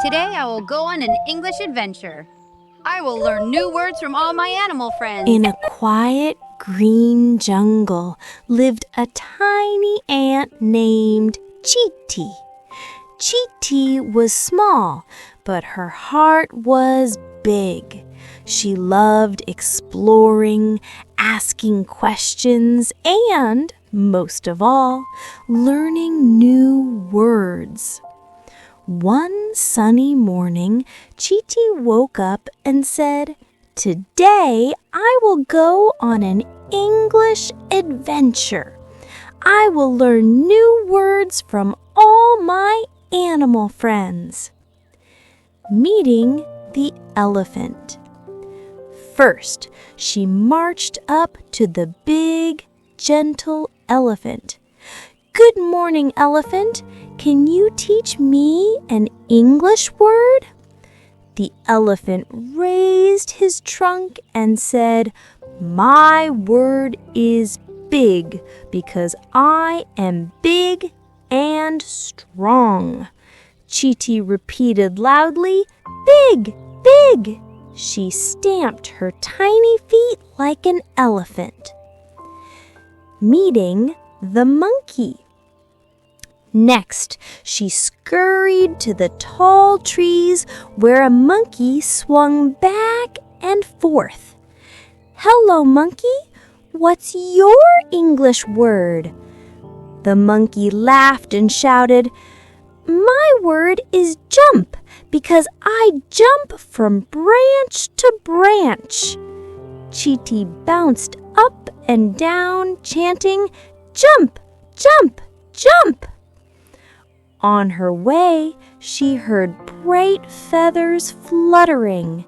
Today I will go on an English adventure. I will learn new words from all my animal friends. In a quiet green jungle lived a tiny ant named Chiti. Chiti was small, but her heart was big. She loved exploring, asking questions, and, most of all, learning new words. One sunny morning, Chiti woke up and said, "Today I will go on an English adventure. I will learn new words from all my animal friends." Meeting the elephant. First, she marched up to the big, gentle elephant. "Good morning, elephant. Can you teach me an English word?" The elephant raised his trunk and said, "My word is big because I am big and strong." Chiti repeated loudly, "Big, big." She stamped her tiny feet like an elephant. Meeting the monkey. Next, she scurried to the tall trees where a monkey swung back and forth. "Hello, monkey. What's your English word?" The monkey laughed and shouted, "My word is jump because I jump from branch to branch." Chiti bounced up and down, chanting, "Jump, jump, jump." On her way, she heard bright feathers fluttering.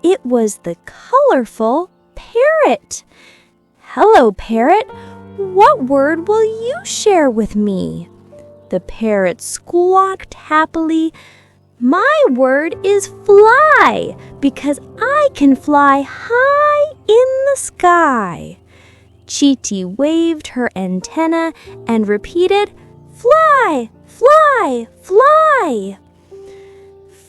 It was the colorful parrot. "Hello, parrot. What word will you share with me?" The parrot squawked happily, "My word is fly because I can fly high in the sky." Chiti waved her antenna and repeated, "Fly, fly, fly."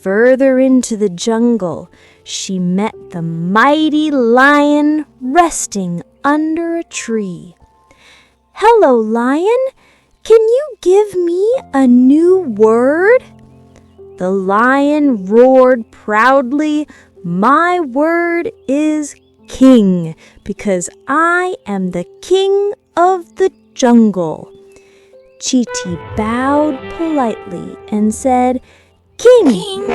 Further into the jungle, she met the mighty lion resting under a tree. "Hello, lion. Can you give me a new word?" The lion roared proudly, "My word is king because I am the king of the jungle." Chiti bowed politely and said, "King,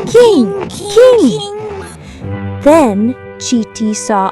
king, king, king." Then Chiti saw